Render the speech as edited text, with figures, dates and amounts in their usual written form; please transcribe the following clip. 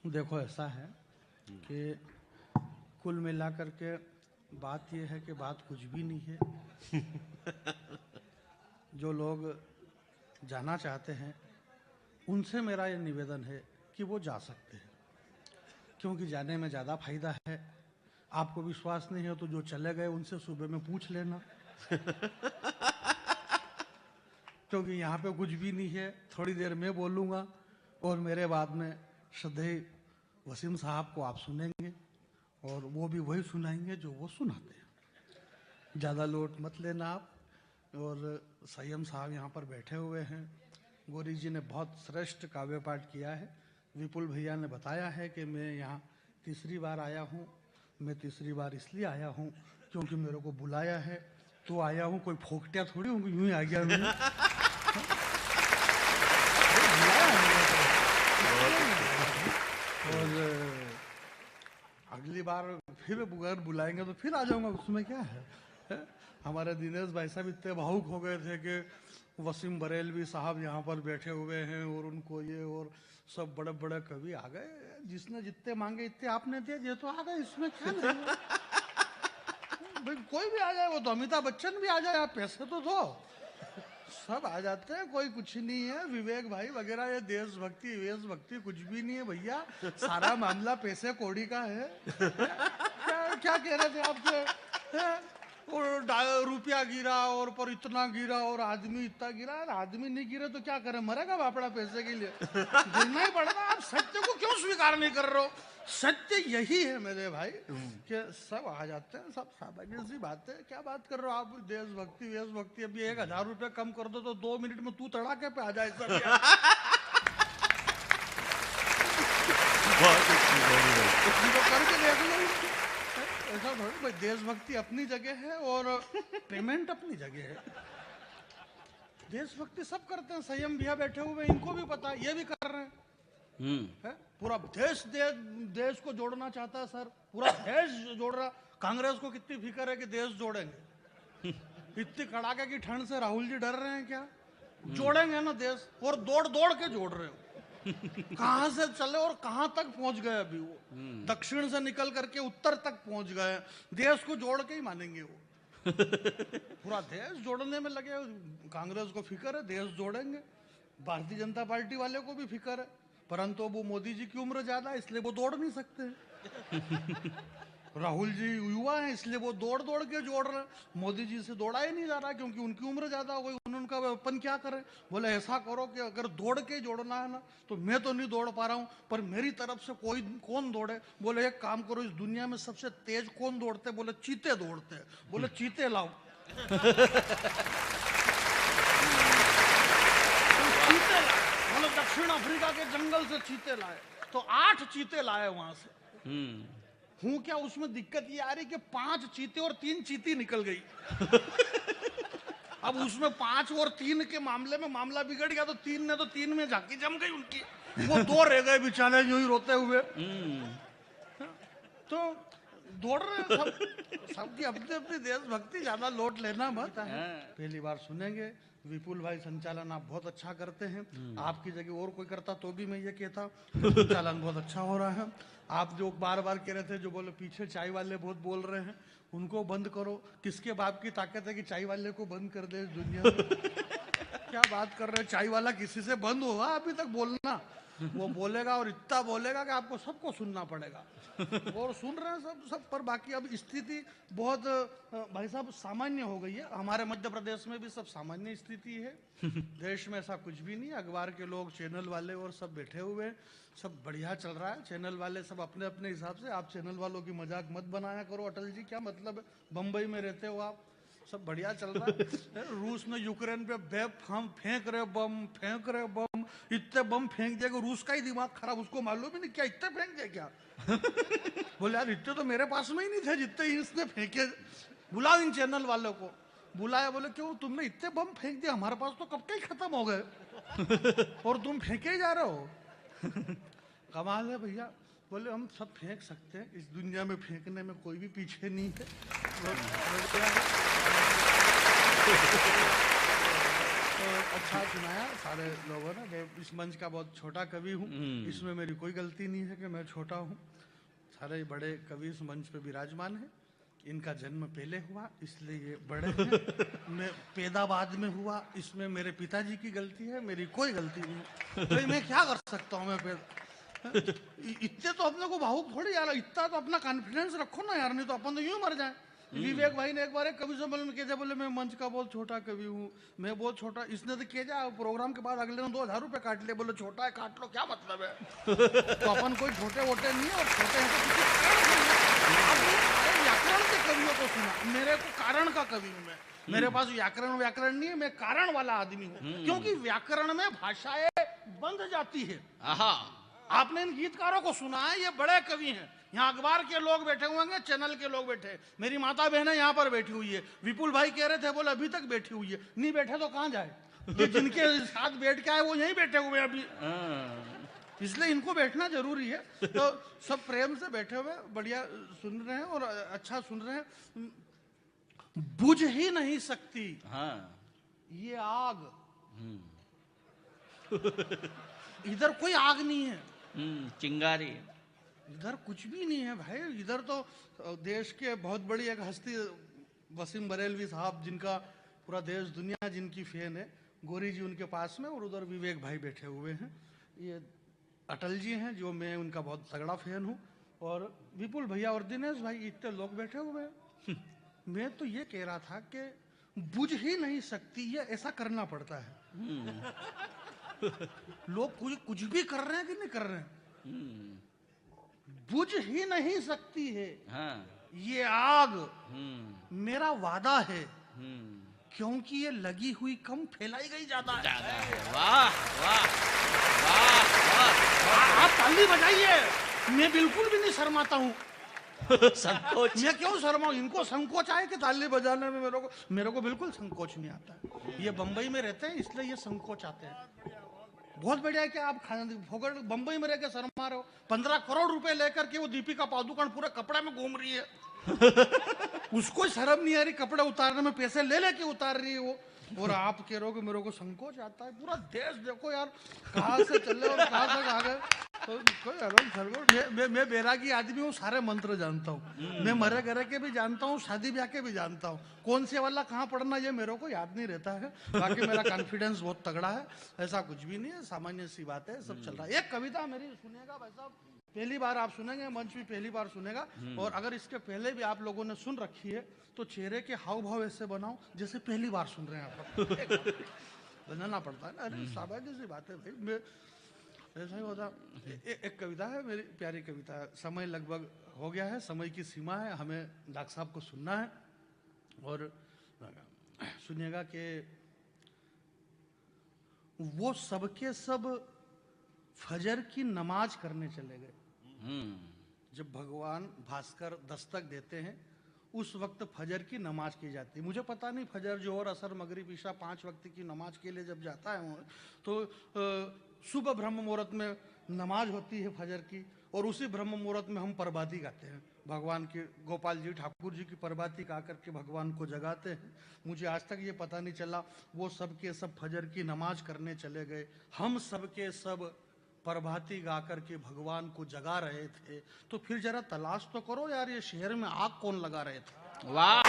देखो ऐसा है कि कुल मिलाकर के बात यह है कि बात कुछ भी नहीं है। जो लोग जाना चाहते हैं उनसे मेरा ये निवेदन है कि वो जा सकते हैं, क्योंकि जाने में ज़्यादा फायदा है। आपको विश्वास नहीं है तो जो चले गए उनसे सुबह में पूछ लेना। क्योंकि यहाँ पे कुछ भी नहीं है। थोड़ी देर में बोलूँगा और मेरे बाद में श्रद्धेय वसीम साहब को आप सुनेंगे और वो भी वही सुनाएंगे जो वो सुनाते हैं। ज़्यादा लोट मत लेना आप। और संयम साहब यहाँ पर बैठे हुए हैं। गौरी जी ने बहुत श्रेष्ठ काव्य पाठ किया है। विपुल भैया ने बताया है कि मैं यहाँ तीसरी बार आया हूँ। मैं तीसरी बार इसलिए आया हूँ क्योंकि मेरे को बुलाया है तो आया हूँ। कोई फोकटिया थोड़ी हूँ, यूं ही आ गया मैं। और अगली बार फिर अगर बुलाएंगे तो फिर आ जाऊंगा, उसमें क्या है? हमारे दिनेश भाई साहब इतने भावुक हो गए थे कि वसीम बरेलवी साहब यहाँ पर बैठे हुए हैं और उनको ये और सब बड़े बड़े कवि आ गए। जिसने जितने मांगे इतने आपने दे दिए तो आ गए, इसमें क्या नहीं है? भाई कोई भी आ जाए, वो तो अमिताभ बच्चन भी आ जाए, आप पैसे तो दो, सब आ जाते हैं। कोई कुछ नहीं है। विवेक भाई वगैरह ये देशभक्ति वेशभक्ति कुछ भी नहीं है भैया। सारा मामला पैसे कौड़ी का है। क्या क्या कह रहे थे आपसे? और रुपया गिरा और पर इतना गिरा और आदमी इतना गिरा। आदमी नहीं गिरे तो क्या करे, मरेगा बापड़ा पैसे के लिए? गिरना ही पड़ेगा। आप सत्य को क्यों स्वीकार नहीं कर रहे हो? सत्य यही है मेरे भाई कि सब आ जाते हैं, सब सामान्य सी बात है। क्या बात कर रहे हो आप? देशभक्ति वेशभक्ति। अभी 1000 रुपये कम कर दो तो 2 मिनट में तू तड़ाके पे आ जाए सब। करके देख लो। ऐसा थोड़ी भाई, देशभक्ति अपनी जगह है और पेमेंट अपनी जगह है। देशभक्ति सब करते हैं। संयम भैया बैठे हुए, इनको भी पता है, ये भी कर रहे हैं। है? पूरा देश को जोड़ना चाहता है सर, पूरा देश जोड़ रहा। कांग्रेस को कितनी फिक्र है कि देश जोड़ेंगे। इतनी कड़ाके की ठंड से राहुल जी डर रहे हैं क्या? जोड़ेंगे ना देश, और दौड़ दौड़ के जोड़ रहे हो। कहां से चले और कहां तक पहुंच गए अभी वो। दक्षिण से निकल करके उत्तर तक पहुंच गए। देश को जोड़ के ही मानेंगे वो। पूरा देश जोड़ने में लगे। कांग्रेस को फिक्र है देश जोड़ेंगे। भारतीय जनता पार्टी वाले को भी फिक्र है, परंतु वो मोदी जी की उम्र ज्यादा है इसलिए वो दौड़ नहीं सकते। राहुल जी युवा हैं इसलिए वो दौड़ दौड़ के जोड़ रहे हैं। मोदी जी से दौड़ा ही नहीं जा रहा क्योंकि उनकी उम्र ज्यादा हो गई। उनका अपन क्या करें? बोले ऐसा करो कि अगर दौड़ के जोड़ना है ना तो मैं तो नहीं दौड़ पा रहा हूं, पर मेरी तरफ से कोई कौन दौड़े? बोले एक काम करो, इस दुनिया में सबसे तेज कौन दौड़ते? बोले चीते दौड़ते। बोले चीते लाओ। चीते लाए, मतलब दक्षिण अफ्रीका के जंगल से चीते लाए। तो 8 चीते लाए वहां से। हूं क्या उसमें दिक्कत ये आ रही कि 5 चीते और 3 चीती निकल गई। अब उसमें 5 और 3 के मामले में मामला बिगड़ गया तो 3 ने तो 3 में झांकी जम गई उनकी। वो 2 रह गए बेचारे यूं ही रोते हुए। तो दौड़ रहे हैं सब। सबकी अपनी अपनी देशभक्ति, ज्यादा लोट लेना मत। पहली बार सुनेंगे। विपुल भाई संचालन आप बहुत अच्छा करते हैं। आपकी जगह और कोई करता तो भी मैं ये कहता संचालन बहुत अच्छा हो रहा है। आप जो बार बार कह रहे थे, जो बोले पीछे चाय वाले बहुत बोल रहे हैं, उनको बंद करो। किसके बाप की ताकत है कि चाय वाले को बंद कर दे इस दुनिया में? क्या बात कर रहे हैं? चाय वाला किसी से बंद हुआ अभी तक बोलना? वो बोलेगा और इतना बोलेगा कि आपको सबको सुनना पड़ेगा। और सुन रहे हैं सब। पर बाकी अब स्थिति बहुत भाई साहब सामान्य हो गई है। हमारे मध्य प्रदेश में भी सब सामान्य स्थिति है। देश में ऐसा कुछ भी नहीं। अखबार के लोग, चैनल वाले और सब बैठे हुए हैं। सब बढ़िया चल रहा है। चैनल वाले सब अपने अपने हिसाब से। आप चैनल वालों की मजाक मत बनाया करो। अटल जी क्या मतलब है? बम्बई में रहते हो आप। सब बढ़िया चल रहा है। रूस ने यूक्रेन पे हम फेंक रहे बम। इतने बम फेंक दिया कि रूस का ही दिमाग खराब। उसको मालूम ही नहीं क्या इतने फेंक दिया क्या? बोले यार इतने तो मेरे पास में ही नहीं थे जितने इसने फेंके। बुलाओ इन चैनल वालों को। बुलाया, बोले क्यों तुमने इतने बम फेंक दिया? हमारे पास तो कब के ही खत्म हो गए और तुम फेंके ही जा रहे हो। कमाल है भैया। बोले हम सब फेंक सकते हैं, इस दुनिया में फेंकने में कोई भी पीछे नहीं है। अच्छा सुनाया सारे लोगों ने। मैं इस मंच का बहुत छोटा कवि हूँ, इसमें मेरी कोई गलती नहीं है कि मैं छोटा हूँ। सारे बड़े कवि इस मंच पे विराजमान हैं। इनका जन्म पहले हुआ इसलिए ये बड़े हैं। मैं पैदा बाद में हुआ, इसमें मेरे पिताजी की गलती है, मेरी कोई गलती नहीं है। तो मैं क्या कर सकता हूँ? मैं इतने तो अपने को भावुक थोड़ी यार, इतना तो अपना कॉन्फिडेंस रखो ना यार, नहीं तो अपन तो यूं मर जाए। विवेक भाई ने एक बार एक कवि सम्मेलन में कहा, बोले मैं मंच का बहुत छोटा कवि हूँ, मैं बहुत छोटा। इसने तो किया प्रोग्राम के बाद अगले दिन 2000 रुपए काट लिए, बोले छोटा है काट लो, क्या मतलब है? तो अपन कोई छोटे वोटे नहीं है, और छोटे हैं तो व्याकरण के कवियों को सुना, मेरे को कारण का कवि हूँ मैं। मेरे पास व्याकरण नहीं है, मैं कारण वाला आदमी हूँ, क्योंकि व्याकरण में भाषाएं बंध जाती है। आपने इन गीतकारों को सुना है, ये बड़े कवि हैं। यहाँ अखबार के लोग बैठे हुए हैं, चैनल के लोग बैठे हैं, मेरी माता बहन यहाँ पर बैठी हुई है। विपुल भाई कह रहे थे, बोले अभी तक बैठी हुई है। नहीं बैठे तो कहाँ जाए? ये जिनके साथ बैठ के आए वो यहीं बैठे हुए हैं अभी, इसलिए इनको बैठना जरूरी है। तो सब प्रेम से बैठे हुए बढ़िया सुन रहे हैं और अच्छा सुन रहे हैं। बुझ ही नहीं सकती ये आग, इधर कोई आग नहीं है, चिंगारी इधर कुछ भी नहीं है भाई। इधर तो देश के बहुत बड़ी एक हस्ती वसीम बरेलवी साहब, जिनका पूरा देश दुनिया जिनकी फैन है, गोरी जी उनके पास में, और उधर विवेक भाई बैठे हुए हैं। ये अटल जी हैं जो मैं उनका बहुत तगड़ा फैन हूँ, और विपुल भैया और दिनेश भाई, इतने लोग बैठे हुए हैं। मैं तो ये कह रहा था कि बुझ ही नहीं सकती ये, ऐसा करना पड़ता है। लोग कुछ भी कर रहे हैं कि नहीं कर रहे हैं, बुझ ही नहीं सकती है ये आग, मेरा वादा है, क्योंकि ये लगी हुई कम फैलाई गई ज्यादा है। वाह वाह वाह वाह, आप ताली बजाइए, मैं बिल्कुल भी नहीं शर्माता हूँ। संकोच मैं क्यों शर्माऊं? इनको संकोच आए कि ताली बजाने में, मेरे को बिल्कुल संकोच नहीं आता। ये बंबई में रहते हैं इसलिए ये संकोच आते हैं। बहुत बढ़िया है कि आप फोकट बंबई में रह के शर्मा रहे हो। 15 करोड़ रुपए लेकर के वो दीपिका पादुकोण पूरे कपड़े में घूम रही है। उसको शर्म नहीं आ रही, कपड़े उतारने में पैसे ले लेके उतार रही है वो, और आप कह रहे हो कि मेरे को संकोच आता है। पूरा देश देखो यार कहाँ से चले और कहाँ तक आ गए। तो मैं बैरागी आदमी हूँ, सारे मंत्र जानता हूँ, मैं मरे गरे के भी जानता हूँ, शादी ब्याह के भी जानता हूँ, कौन से वाला कहाँ पढ़ना ये मेरे को याद नहीं रहता है। बाकी मेरा कॉन्फिडेंस बहुत तगड़ा है, ऐसा कुछ भी नहीं है, सामान्य सी बात है, सब चल रहा है। एक कविता मेरी सुनिएगा भाई साहब, पहली बार आप सुनेंगे, मंच भी पहली बार सुनेगा, और अगर इसके पहले भी आप लोगों ने सुन रखी है तो चेहरे के हाव भाव ऐसे बनाओ जैसे पहली बार सुन रहे हैं आप। बनाना पड़ता है ना, अरे सामान्य सी बात है भाई, मैं ऐसा ही होता। एक कविता है मेरी प्यारी कविता, समय लगभग हो गया है, समय की सीमा है, हमें डॉक्टर साहब को सुनना है। और सुनिएगा कि वो सबके सब फजर की नमाज करने चले गए। जब भगवान भास्कर दस्तक देते हैं उस वक्त फजर की नमाज की जाती है। मुझे पता नहीं फजर जोहर असर मगरिब ईशा 5 वक्त की नमाज के लिए जब जाता है तो सुबह ब्रह्म मुहूर्त में नमाज होती है फजर की, और उसी ब्रह्म मुहूर्त में हम प्रभाती गाते हैं भगवान की। गोपाल जी ठाकुर जी की प्रभाती गा करके भगवान को जगाते हैं। मुझे आज तक ये पता नहीं चला वो सब के सब फजर की नमाज करने चले गए, हम सब के सब प्रभाती गा करके भगवान को जगा रहे थे। तो फिर जरा तलाश तो करो यार, ये शहर में आग कौन लगा रहे थे। वाह